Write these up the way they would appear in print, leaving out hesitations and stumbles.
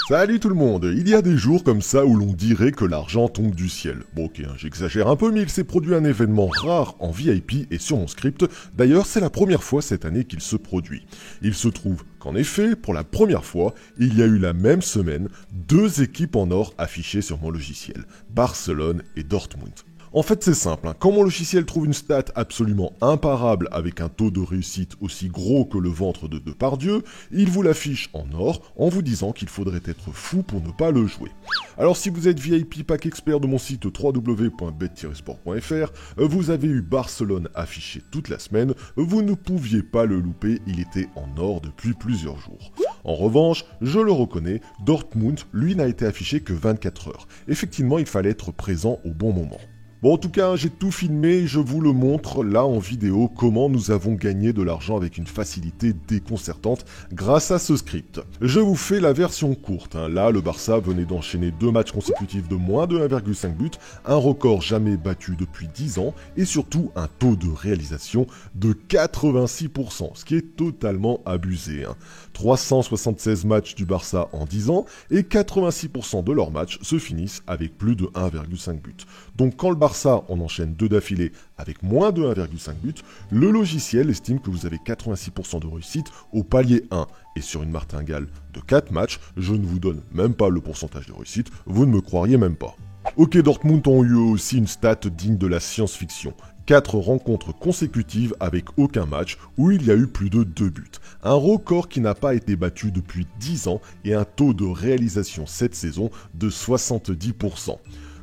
Salut tout le monde. Il y a des jours comme ça où l'on dirait que l'argent tombe du ciel. Bon ok, j'exagère un peu, mais il s'est produit un événement rare en VIP et sur mon script. D'ailleurs, c'est la première fois cette année qu'il se produit. Il se trouve qu'en effet, pour la première fois, il y a eu la même semaine 2 équipes en or affichées sur mon logiciel, Barcelone et Dortmund. En fait, c'est simple, quand mon logiciel trouve une stat absolument imparable avec un taux de réussite aussi gros que le ventre de Depardieu, il vous l'affiche en or en vous disant qu'il faudrait être fou pour ne pas le jouer. Alors si vous êtes VIP pack expert de mon site www.bet-sport.fr, vous avez eu Barcelone affiché toute la semaine, vous ne pouviez pas le louper, il était en or depuis plusieurs jours. En revanche, je le reconnais, Dortmund, lui, n'a été affiché que 24 heures. Effectivement, il fallait être présent au bon moment. Bon, en tout cas, j'ai tout filmé, je vous le montre là en vidéo comment nous avons gagné de l'argent avec une facilité déconcertante grâce à ce script. Je vous fais la version courte. Là, le Barça venait d'enchaîner 2 matchs consécutifs de moins de 1,5 but, un record jamais battu depuis 10 ans et surtout un taux de réalisation de 86%, ce qui est totalement abusé. 376 matchs du Barça en 10 ans et 86% de leurs matchs se finissent avec plus de 1,5 but. Donc quand le Barça en enchaîne 2 d'affilée avec moins de 1,5 but, le logiciel estime que vous avez 86% de réussite au palier 1. Et sur une martingale de 4 matchs, je ne vous donne même pas le pourcentage de réussite, vous ne me croiriez même pas. Ok, Dortmund ont eu aussi une stat digne de la science-fiction. 4 rencontres consécutives avec aucun match où il y a eu plus de 2 buts. Un record qui n'a pas été battu depuis 10 ans et un taux de réalisation cette saison de 70%.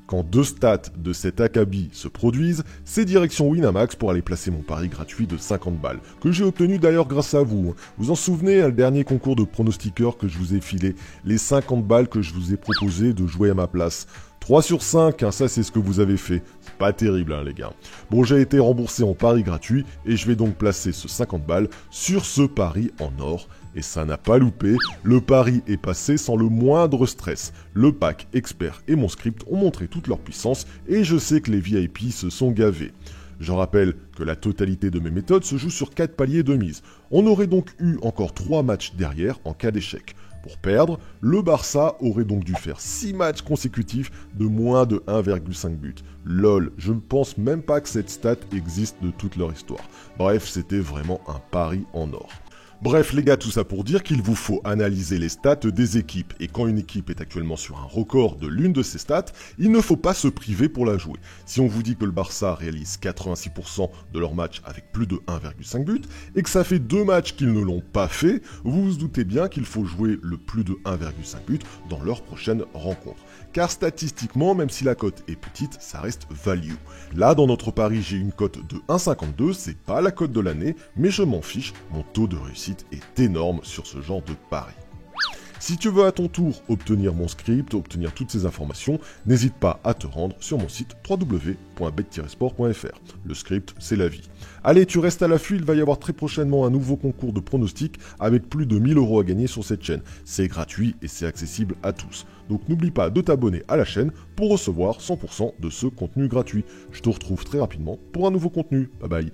Quand 2 stats de cet acabit se produisent, c'est direction Winamax pour aller placer mon pari gratuit de 50 balles, que j'ai obtenu d'ailleurs grâce à vous. Vous en souvenez, le dernier concours de pronostiqueurs que je vous ai filé, les 50 balles que je vous ai proposé de jouer à ma place. 3 sur 5, ça c'est ce que vous avez fait. C'est pas terrible les gars. Bon, j'ai été remboursé en pari gratuit et je vais donc placer ce 50 balles sur ce pari en or. Et ça n'a pas loupé, le pari est passé sans le moindre stress. Le pack expert et mon script ont montré toute leur puissance et je sais que les VIP se sont gavés. Je rappelle que la totalité de mes méthodes se joue sur 4 paliers de mise. On aurait donc eu encore 3 matchs derrière en cas d'échec. Pour perdre, le Barça aurait donc dû faire 6 matchs consécutifs de moins de 1,5 but. Lol, je ne pense même pas que cette stat existe de toute leur histoire. Bref, c'était vraiment un pari en or. Bref les gars, tout ça pour dire qu'il vous faut analyser les stats des équipes. Et quand une équipe est actuellement sur un record de l'une de ses stats, il ne faut pas se priver pour la jouer. Si on vous dit que le Barça réalise 86% de leurs matchs avec plus de 1,5 but, et que ça fait 2 matchs qu'ils ne l'ont pas fait, vous vous doutez bien qu'il faut jouer le plus de 1,5 but dans leur prochaine rencontre. Car statistiquement, même si la cote est petite, ça reste value. Là, dans notre pari, j'ai une cote de 1,52, c'est pas la cote de l'année, mais je m'en fiche, mon taux de réussite est énorme sur ce genre de pari. Si tu veux à ton tour obtenir mon script, obtenir toutes ces informations, n'hésite pas à te rendre sur mon site www.bet-sport.fr. Le script, c'est la vie. Allez, tu restes à l'affût, il va y avoir très prochainement un nouveau concours de pronostics avec plus de 1000 € à gagner sur cette chaîne. C'est gratuit et c'est accessible à tous. Donc n'oublie pas de t'abonner à la chaîne pour recevoir 100% de ce contenu gratuit. Je te retrouve très rapidement pour un nouveau contenu. Bye bye.